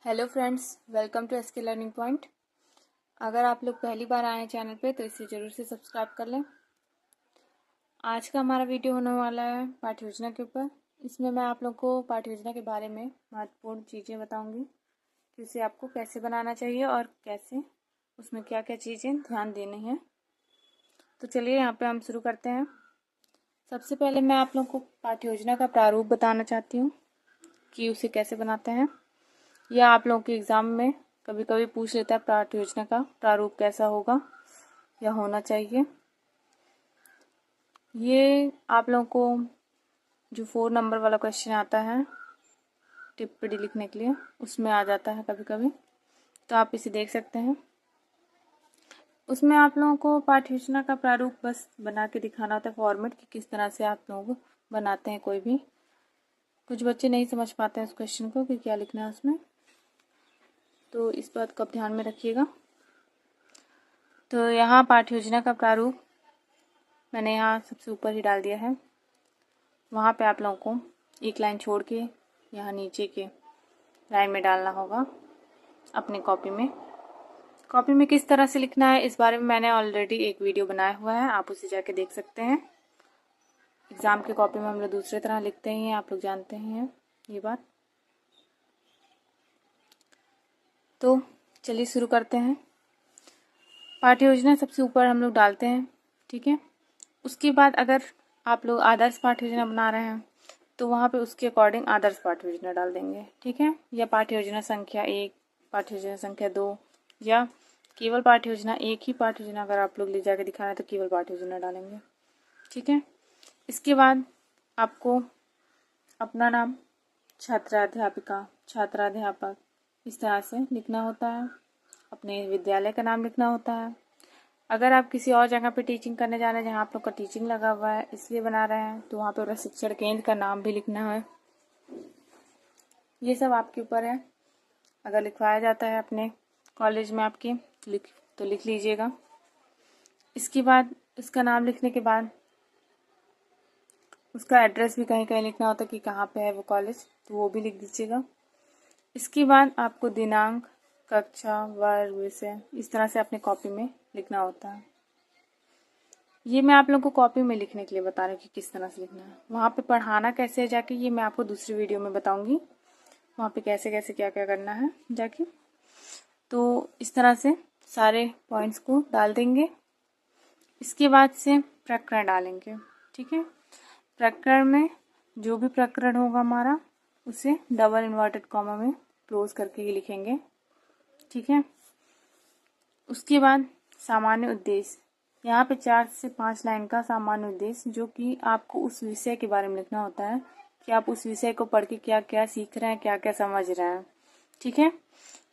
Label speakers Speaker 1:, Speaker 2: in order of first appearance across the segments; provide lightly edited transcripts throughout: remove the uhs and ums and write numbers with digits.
Speaker 1: Hello friends, welcome to SK learning point. अगर आप लोग पहली बार आए हैं चैनल पे तो इसे ज़रूर से सब्सक्राइब कर लें। आज का हमारा वीडियो होने वाला है पाठ्य योजना के ऊपर। इसमें मैं आप लोग को पाठ्य योजना के बारे में महत्वपूर्ण चीज़ें बताऊंगी कि उसे आपको कैसे बनाना चाहिए और कैसे उसमें क्या क्या चीज़ें ध्यान देनी है। तो चलिए यहाँ पे हम शुरू करते हैं। सबसे पहले मैं आप लोग को पाठ्य योजना का प्रारूप बताना चाहती हूँ कि उसे कैसे बनाते हैं। या आप लोगों के एग्ज़ाम में कभी कभी पूछ लेता है पाठ्य योजना का प्रारूप कैसा होगा या होना चाहिए। ये आप लोगों को जो 4 नंबर वाला क्वेश्चन आता है टिप्पणी लिखने के लिए उसमें आ जाता है कभी कभी, तो आप इसे देख सकते हैं। उसमें आप लोगों को पाठ्य योजना का प्रारूप बस बना के दिखाना होता है, फॉर्मेट कि किस तरह से आप लोग बनाते हैं। कोई भी कुछ बच्चे नहीं समझ पाते हैं उस क्वेश्चन को कि क्या लिखना है उसमें, तो इस बात को आप ध्यान में रखिएगा। तो यहाँ पाठ्य योजना का प्रारूप मैंने यहाँ सबसे ऊपर ही डाल दिया है। वहाँ पे आप लोगों को एक लाइन छोड़ के यहाँ नीचे के लाइन में डालना होगा अपने कॉपी में। कॉपी में किस तरह से लिखना है इस बारे में मैंने ऑलरेडी एक वीडियो बनाया हुआ है, आप उसे जाके देख सकते हैं। एग्ज़ाम की कॉपी में हम लोग दूसरे तरह लिखते ही हैं, आप लोग जानते ही हैं ये बात। तो चलिए शुरू करते हैं। पाठ्य योजना सबसे ऊपर हम लोग डालते हैं, ठीक है। उसके बाद अगर आप लोग आदर्श पाठ्य योजना बना रहे हैं तो वहाँ पे उसके अकॉर्डिंग आदर्श पाठ्य योजना डाल देंगे, ठीक है। या पाठ्य योजना संख्या 1, पाठ्य योजना संख्या 2, या केवल पाठ्य योजना एक ही पाठ्य योजना अगर आप लोग ले जाके दिखा रहे हैं तो केवल पाठ्य योजना डालेंगे, ठीक है। इसके बाद आपको अपना नाम, छात्राध्यापिका, छात्राध्यापक इस तरह से लिखना होता है। अपने विद्यालय का नाम लिखना होता है। अगर आप किसी और जगह पे टीचिंग करने जा रहे हैं जहाँ आप लोग का टीचिंग लगा हुआ है इसलिए बना रहे हैं तो वहाँ पे प्रशिक्षण केंद्र का नाम भी लिखना है। ये सब आपके ऊपर है। अगर लिखवाया जाता है अपने कॉलेज में आपके तो लिख लीजिएगा। इसके बाद उसका नाम लिखने के बाद उसका एड्रेस भी कहीं कहीं लिखना होता है कि कहाँ पे है वो कॉलेज, तो वो भी लिख दीजिएगा। इसके बाद आपको दिनांक, कक्षा, वर्ग, विषय इस तरह से अपने कॉपी में लिखना होता है। ये मैं आप लोगों को कॉपी में लिखने के लिए बता रही हूँ कि किस तरह से लिखना है। वहाँ पे पढ़ाना कैसे है जाके ये मैं आपको दूसरी वीडियो में बताऊँगी, वहाँ पे कैसे कैसे क्या क्या करना है जाके। तो इस तरह से सारे पॉइंट्स को डाल देंगे। इसके बाद से प्रकरण डालेंगे, ठीक है। प्रकरण में जो भी प्रकरण होगा हमारा उसे डबल इन्वर्टेड कॉमा में क्लोज करके ही लिखेंगे, ठीक है। उसके बाद सामान्य उद्देश्य, यहाँ पे 4 से 5 लाइन का सामान्य उद्देश्य जो कि आपको उस विषय के बारे में लिखना होता है कि आप उस विषय को पढ़ के क्या क्या सीख रहे हैं, क्या क्या समझ रहे हैं, ठीक है।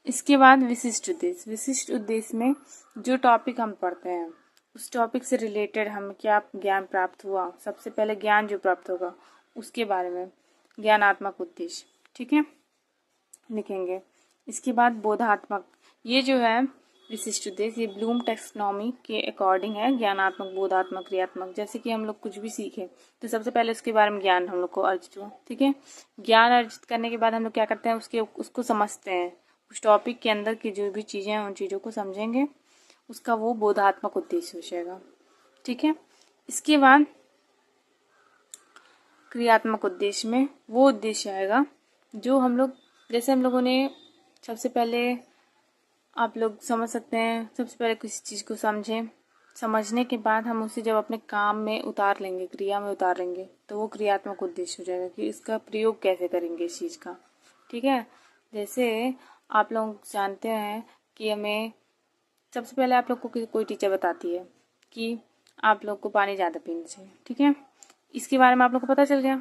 Speaker 1: इसके बाद विशिष्ट उद्देश्य, विशिष्ट उद्देश्य में जो टॉपिक हम पढ़ते हैं उस टॉपिक से रिलेटेड हमें क्या ज्ञान प्राप्त हुआ, सबसे पहले ज्ञान जो प्राप्त होगा उसके बारे में ज्ञानात्मक उद्देश्य, ठीक है, लिखेंगे। इसके बाद बोधात्मक, ये जो है विशिष्ट उद्देश्य ये ब्लूम टेक्सोनॉमी के अकॉर्डिंग है, ज्ञानात्मक, बोधात्मक, क्रियात्मक। जैसे कि हम लोग कुछ भी सीखे तो सबसे पहले उसके बारे में ज्ञान हम लोग को अर्जित हुआ, ठीक है। ज्ञान अर्जित करने के बाद हम लोग क्या करते हैं उसको समझते हैं, उस टॉपिक के अंदर की जो भी चीज़ें हैं उन चीज़ों को समझेंगे, उसका वो बोधात्मक उद्देश्य हो जाएगा, ठीक है। इसके बाद क्रियात्मक उद्देश्य में वो उद्देश्य आएगा जो हम लोग, जैसे हम लोगों ने सबसे पहले आप लोग समझ सकते हैं, सबसे पहले किसी चीज़ को समझें, समझने के बाद हम उसे जब अपने काम में उतार लेंगे, क्रिया में उतार लेंगे तो वो क्रियात्मक उद्देश्य हो जाएगा कि इसका प्रयोग कैसे करेंगे इस चीज़ का, ठीक है। जैसे आप लोग जानते हैं कि हमें सबसे पहले आप लोग को कोई टीचर बताती है कि आप लोग को पानी ज़्यादा पीना चाहिए, ठीक है। इसके बारे में आप लोग को पता चल गया,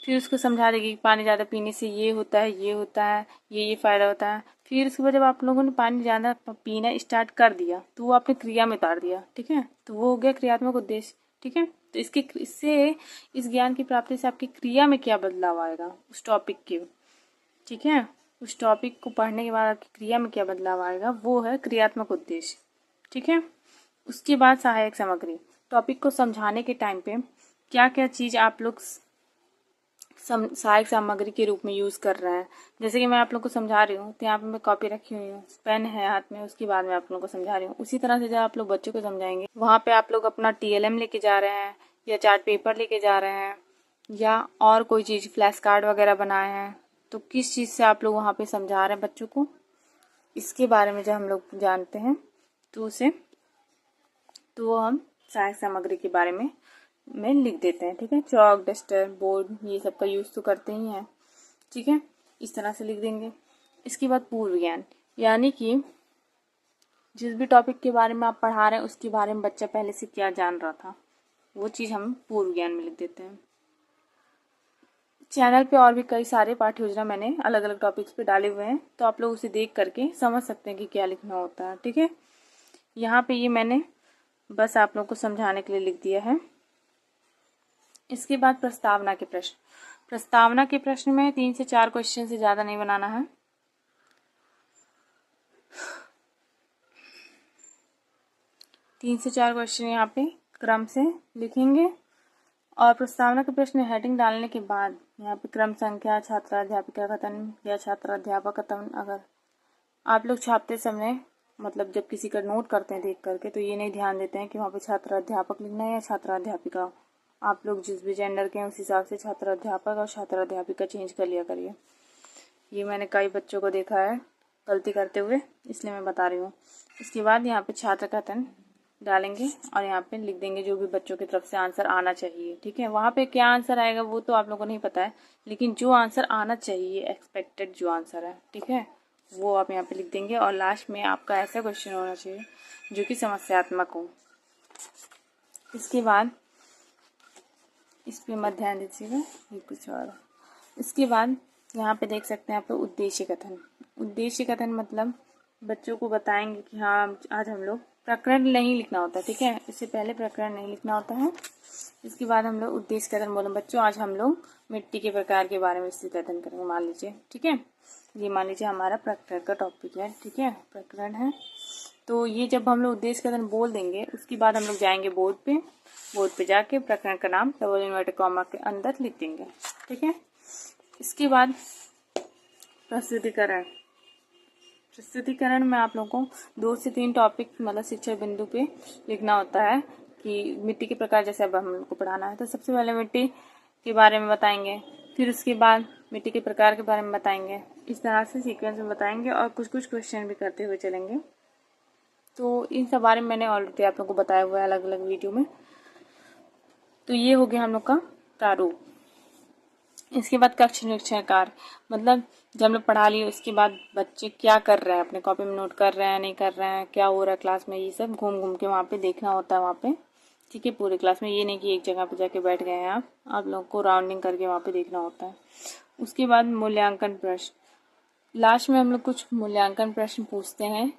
Speaker 1: फिर उसको समझा देगी कि पानी ज़्यादा पीने से ये होता है, ये होता है, ये फ़ायदा होता है। फिर उसके बाद जब आप लोगों ने पानी ज़्यादा पीना स्टार्ट कर दिया तो वो आपने क्रिया में उतार दिया, ठीक है, तो वो हो गया क्रियात्मक उद्देश्य, ठीक है। तो इससे इस ज्ञान की प्राप्ति से आपकी क्रिया में क्या बदलाव आएगा उस टॉपिक के, ठीक है, उस टॉपिक को पढ़ने के बाद आपकी क्रिया में क्या बदलाव आएगा वो है क्रियात्मक उद्देश्य, ठीक है। उसके बाद सहायक सामग्री, टॉपिक को समझाने के टाइम पे क्या क्या चीज़ आप लोग सहायक सामग्री के रूप में यूज़ कर रहे हैं। जैसे कि मैं आप लोग को समझा रही हूँ, तो यहाँ पे मैं कॉपी रखी हुई हूँ, पेन है हाथ में, उसके बाद मैं आप लोगों को समझा रही हूँ। उसी तरह से जब आप लोग बच्चों को समझाएंगे, वहाँ पे आप लोग अपना TLM लेके जा रहे हैं या चार्ट पेपर लेके जा रहे हैं या और कोई चीज़ फ्लैश कार्ड वगैरह बनाए हैं, तो किस चीज़ से आप लोग वहाँ पे समझा रहे हैं बच्चों को, इसके बारे में जब हम लोग जानते हैं तो वो हम सहायक सामग्री के बारे में लिख देते हैं। ठीक है, चौक, डस्टर, बोर्ड, ये सब का यूज़ तो करते ही हैं। ठीक है, इस तरह से लिख देंगे। इसके बाद पूर्व ज्ञान, यानी कि जिस भी टॉपिक के बारे में आप पढ़ा रहे हैं उसके बारे में बच्चा पहले से क्या जान रहा था, वो चीज़ हम पूर्व ज्ञान में लिख देते हैं। चैनल पे और भी कई सारे पाठ्य योजना मैंने अलग अलग टॉपिक्स पे डाले हुए हैं, तो आप लोग उसे देख करके समझ सकते हैं कि क्या लिखना होता है। ठीक है, यहाँ पे ये मैंने बस आप लोग को समझाने के लिए लिख दिया है। इसके बाद प्रस्तावना के प्रश्न। प्रस्तावना के प्रश्न में 3 से 4 क्वेश्चन से ज़्यादा नहीं बनाना है। तीन से चार क्वेश्चन यहाँ पे क्रम से लिखेंगे और प्रस्तावना के प्रश्न हेडिंग डालने के बाद यहाँ पे क्रम संख्या, छात्राध्यापिका कथन या छात्राध्यापक कथन, अगर आप लोग छापते समय मतलब जब किसी का नोट करते हैं देख करके, तो ये नहीं ध्यान देते हैं कि वहाँ पे छात्राध्यापक लिखना है या छात्राध्यापिका। आप लोग जिस भी जेंडर के हैं उस हिसाब से छात्राध्यापक और छात्राध्यापिका चेंज कर लिया करिए। ये मैंने कई बच्चों को देखा है गलती करते हुए, इसलिए मैं बता रही हूँ। इसके बाद यहाँ पे छात्र कथन डालेंगे और यहाँ पे लिख देंगे जो भी बच्चों की तरफ से आंसर आना चाहिए। ठीक है, वहाँ पे क्या आंसर आएगा वो तो आप लोगों को नहीं पता है, लेकिन जो आंसर आना चाहिए, एक्सपेक्टेड जो आंसर है, ठीक है, वो आप यहाँ पे लिख देंगे। और लास्ट में आपका ऐसा क्वेश्चन होना चाहिए जो कि समस्यात्मक हो। इसके बाद इस पे मत ध्यान दीजिएगा, ये कुछ और। इसके बाद यहाँ पे देख सकते हैं आप लोग उद्देश्य कथन। उद्देश्य कथन मतलब बच्चों को बताएंगे कि हाँ आज हम लोग प्रकरण नहीं लिखना होता। ठीक है, इससे पहले प्रकरण नहीं लिखना होता है। इसके बाद हम लोग उद्देश्य कथन बोले, बच्चों आज हम लोग मिट्टी के प्रकार के बारे में इससे कथन करेंगे, मान लीजिए। ठीक है, ये मान लीजिए हमारा प्रकरण का टॉपिक है। ठीक है, प्रकरण है, तो ये जब हम लोग उद्देश्य कथन बोल देंगे उसके बाद हम लोग जाएंगे बोर्ड पे जाके प्रकरण का नाम डबल इन्वर्टेड कॉमा के अंदर लिख देंगे। ठीक है, इसके बाद प्रस्तुतिकरण। प्रस्तुतिकरण में आप लोगों को 2 से 3 टॉपिक मतलब शिक्षा बिंदु पे लिखना होता है कि मिट्टी के प्रकार, जैसे अब हम लोग को पढ़ाना है तो सबसे पहले मिट्टी के बारे में बताएंगे, फिर उसके बाद मिट्टी के प्रकार के बारे में बताएंगे। इस तरह से सीक्वेंस में बताएंगे और कुछ कुछ क्वेश्चन भी करते हुए चलेंगे। तो इन सब बारे में मैंने ऑलरेडी आप लोगों को बताया हुआ है अलग अलग वीडियो में। तो ये हो गया हम लोग का प्रारूप। इसके बाद कक्ष निरीक्षण कार्य, मतलब जब हम लोग पढ़ा लिए उसके बाद बच्चे क्या कर रहे हैं, अपने कॉपी में नोट कर रहे हैं नहीं कर रहे हैं, क्या हो रहा है क्लास में, ये सब घूम घूम के वहाँ पे देखना होता है वहाँ पे। ठीक है, पूरे क्लास में, ये नहीं कि एक जगह पे जाके बैठ गए हैं आप लोग को राउंडिंग करके वहाँ पे देखना होता है। उसके बाद मूल्यांकन प्रश्न, लास्ट में हम लोग कुछ मूल्यांकन प्रश्न पूछते हैं,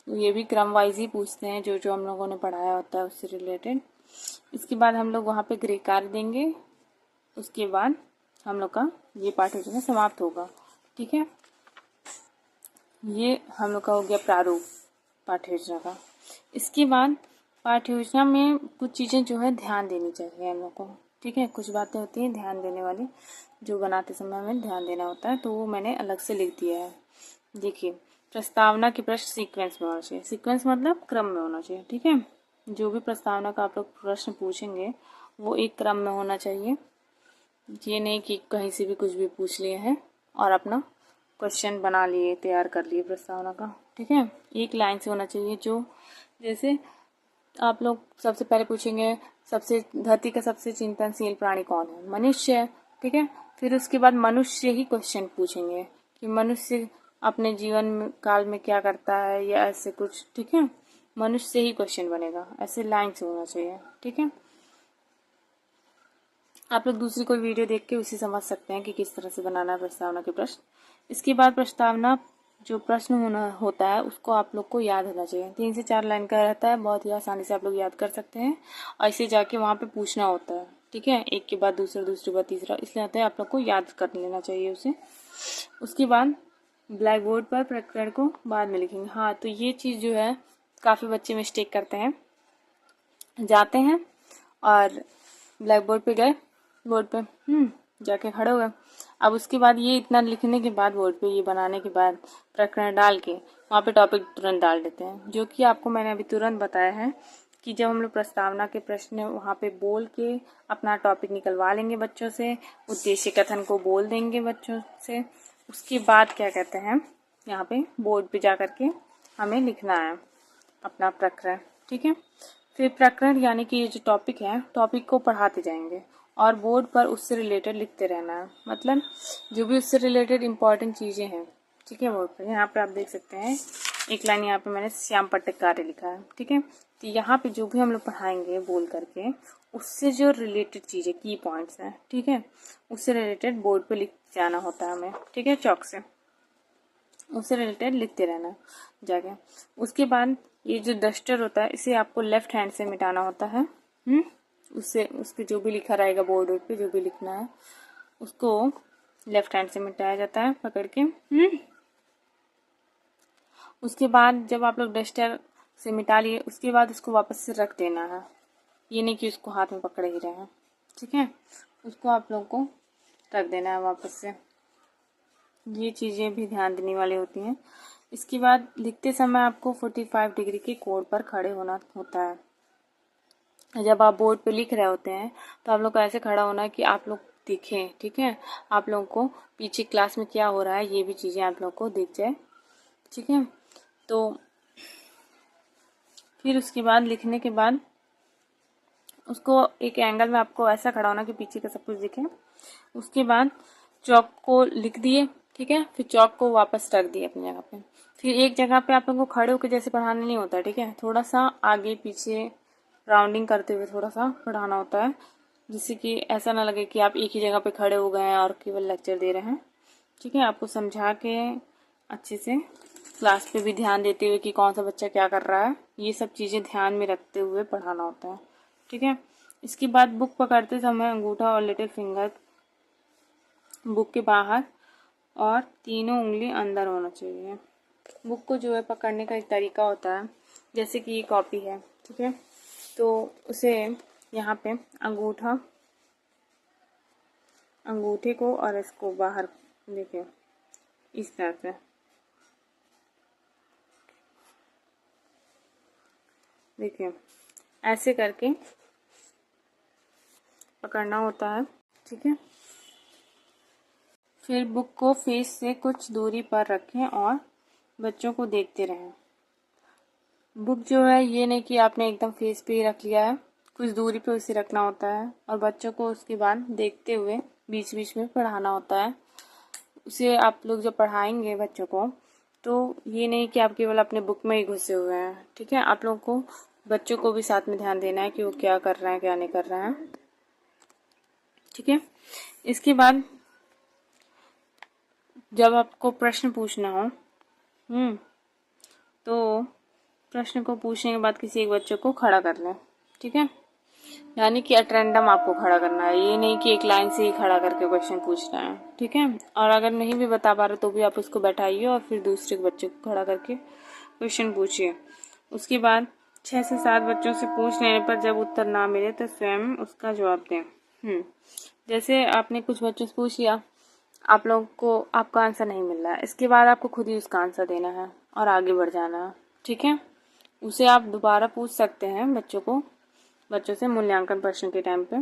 Speaker 1: तो ये भी क्रम वाइज ही पूछते हैं जो जो हम लोगों ने पढ़ाया होता है उससे रिलेटेड। इसके बाद हम लोग वहाँ पे गृह कार्य देंगे, उसके बाद हम लोग का ये पाठ योजना समाप्त होगा। ठीक है, ये हम लोग का हो गया प्रारूप पाठ्य योजना का। इसके बाद पाठ्य योजना में कुछ चीज़ें जो है ध्यान देनी चाहिए हम लोग को। ठीक है, कुछ बातें होती हैं ध्यान देने वाली, जो बनाते समय हमें ध्यान देना होता है, तो वो मैंने अलग से लिख दिया है। देखिए, प्रस्तावना के प्रश्न सीक्वेंस में होना चाहिए। सीक्वेंस मतलब क्रम में होना चाहिए। ठीक है, जो भी प्रस्तावना का आप लोग प्रश्न पूछेंगे वो एक क्रम में होना चाहिए। ये नहीं कि कहीं से भी कुछ भी पूछ लिए हैं और अपना क्वेश्चन बना लिए, तैयार कर लिए प्रस्तावना का। ठीक है, एक लाइन से होना चाहिए। जो जैसे आप लोग सबसे पहले पूछेंगे धरती का सबसे चिंतनशील प्राणी कौन है, मनुष्य। ठीक है, फिर उसके बाद मनुष्य ही क्वेश्चन पूछेंगे कि मनुष्य अपने जीवन काल में क्या करता है या ऐसे कुछ। ठीक है, मनुष्य से ही क्वेश्चन बनेगा, ऐसे लाइन से होना चाहिए। ठीक है, आप लोग दूसरी कोई वीडियो देख के उसे समझ सकते हैं कि किस तरह से बनाना है प्रस्तावना के प्रश्न। इसके बाद प्रस्तावना जो प्रश्न होता है उसको आप लोग को याद होना चाहिए। 3 से 4 लाइन का रहता है, बहुत ही आसानी से आप लोग याद कर सकते हैं और इसे जाके वहाँ पे पूछना होता है। ठीक है, एक के बाद दूसरा, दूसरे बाद तीसरा, इसलिए आता है आप लोग को याद कर लेना चाहिए उसे। उसके बाद ब्लैक बोर्ड पर प्रकरण को बाद में लिखेंगे। हाँ, तो ये चीज़ जो है काफ़ी बच्चे मिस्टेक करते हैं, जाते हैं और ब्लैक बोर्ड पे गए, बोर्ड पे जाके खड़े हो गए। अब उसके बाद ये इतना लिखने के बाद बोर्ड पे ये बनाने के बाद प्रकरण डाल के वहाँ पे टॉपिक तुरंत डाल देते हैं, जो कि आपको मैंने अभी तुरंत बताया है कि जब हम लोग प्रस्तावना के प्रश्न वहाँ पे बोल के अपना टॉपिक निकलवा लेंगे बच्चों से, उद्देश्य कथन को बोल देंगे बच्चों से, उसके बाद क्या कहते हैं यहाँ पे बोर्ड पे जा करके हमें लिखना है अपना प्रकरण। ठीक है, फिर प्रकरण यानी कि ये जो टॉपिक है, टॉपिक को पढ़ाते जाएंगे और बोर्ड पर उससे रिलेटेड लिखते रहना है, मतलब जो भी उससे रिलेटेड इम्पॉर्टेंट चीज़ें हैं। ठीक है, बोर्ड पर यहाँ पे आप देख सकते हैं एक लाइन यहाँ पे मैंने श्याम पट्टकारी लिखा है। ठीक है, तो यहाँ पे जो भी हम लोग पढ़ाएंगे बोल करके उससे जो रिलेटेड चीज़ें की पॉइंट्स हैं, ठीक है, उससे रिलेटेड बोर्ड पे लिख जाना होता है हमें। ठीक है, चौक से उससे रिलेटेड लिखते रहना जाके। उसके बाद ये जो डस्टर होता है इसे आपको लेफ्ट हैंड से मिटाना होता है। उससे उसके जो भी लिखा रहेगा बोर्ड पे जो भी लिखना है उसको लेफ्ट हैंड से मिटाया जाता है पकड़ के। उसके बाद जब आप लोग डस्टर से मिटा लिए उसके बाद उसको वापस से रख देना है, ये नहीं कि उसको हाथ में पकड़े ही रहे हैं। ठीक है, उसको आप लोग को रख देना है वापस से। ये चीज़ें भी ध्यान देने वाली होती हैं। इसके बाद लिखते समय आपको 45 डिग्री के कोण पर खड़े होना होता है। जब आप बोर्ड पे लिख रहे होते हैं तो आप लोग को ऐसे खड़ा होना है कि आप लोग दिखें। ठीक है, आप लोगों को पीछे क्लास में क्या हो रहा है ये भी चीज़ें आप लोग को दिख जाए। ठीक है, तो फिर उसके बाद लिखने के बाद उसको एक एंगल में आपको ऐसा खड़ा होना कि पीछे का सब कुछ दिखे। उसके बाद चौक को लिख दिए। ठीक है, फिर चौक को वापस रख दिए अपनी जगह पे। फिर एक जगह पे आप लोगों को खड़े होकर जैसे पढ़ाना नहीं होता है। ठीक है, थोड़ा सा आगे पीछे राउंडिंग करते हुए थोड़ा सा पढ़ाना होता है, जिससे कि ऐसा ना लगे कि आप एक ही जगह पे खड़े हो गए हैं और केवल लेक्चर दे रहे हैं। ठीक है, आपको समझा के अच्छे से क्लास पे भी ध्यान देते हुए कि कौन सा बच्चा क्या कर रहा है, ये सब चीज़ें ध्यान में रखते हुए पढ़ाना होता है। ठीक है, इसके बाद बुक पकड़ते समय अंगूठा और लिटिल फिंगर बुक के बाहर और तीनों उंगली अंदर होना चाहिए। बुक को जो है पकड़ने का एक तरीका होता है, जैसे कि ये कॉपी है। ठीक है, तो उसे यहाँ पे अंगूठे को और इसको बाहर देखिए इस तरह से देखिए ऐसे करके पकड़ना होता है। ठीक है, फिर बुक को फेस से कुछ दूरी पर रखें और बच्चों को देखते रहें। बुक जो है ये नहीं कि आपने एकदम फेस पे ही रख लिया है, कुछ दूरी पे उसे रखना होता है और बच्चों को उसके बाद देखते हुए बीच बीच में पढ़ाना होता है। उसे आप लोग जब पढ़ाएंगे बच्चों को तो ये नहीं कि आप केवल अपने बुक में ही घुसे हुए हैं। ठीक है, आप लोगों को बच्चों को भी साथ में ध्यान देना है कि वो क्या कर रहे हैं क्या नहीं कर रहे हैं। ठीक है, इसके बाद जब आपको प्रश्न पूछना हो तो प्रश्न को पूछने के बाद किसी एक बच्चे को खड़ा कर लें। ठीक है, यानी कि एट रैंडम आपको खड़ा करना है, ये नहीं कि एक लाइन से ही खड़ा करके क्वेश्चन पूछना है। ठीक है, और अगर नहीं भी बता पा रहे तो भी आप उसको बैठाइए और फिर दूसरे बच्चे को खड़ा करके क्वेश्चन पूछिए। उसके बाद 6 से 7 बच्चों से पूछ लेने पर जब उत्तर ना मिले तो स्वयं उसका जवाब दें। जैसे आपने कुछ बच्चों से पूछ लिया, आप लोगों को आपका आंसर नहीं मिल रहा है, इसके बाद आपको खुद ही उसका आंसर देना है और आगे बढ़ जाना है। ठीक है, उसे आप दोबारा पूछ सकते हैं बच्चों से मूल्यांकन प्रश्न के टाइम पे।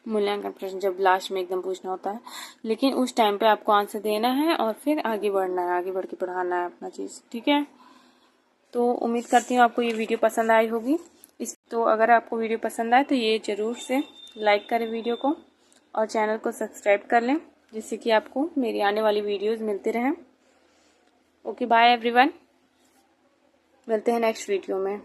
Speaker 1: मूल्यांकन प्रश्न जब लास्ट में एकदम पूछना होता है, लेकिन उस टाइम पे आपको आंसर देना है और फिर आगे बढ़ना है, आगे बढ़ के पढ़ाना है अपना चीज़। ठीक है, तो उम्मीद करती हूँ आपको ये वीडियो पसंद आई होगी। तो अगर आपको वीडियो पसंद आए तो ये ज़रूर से लाइक करें वीडियो को और चैनल को सब्सक्राइब कर लें, जिससे कि आपको मेरी आने वाली वीडियोज़ मिलती रहें। ओके, बाय एवरीवन, मिलते हैं नेक्स्ट वीडियो में।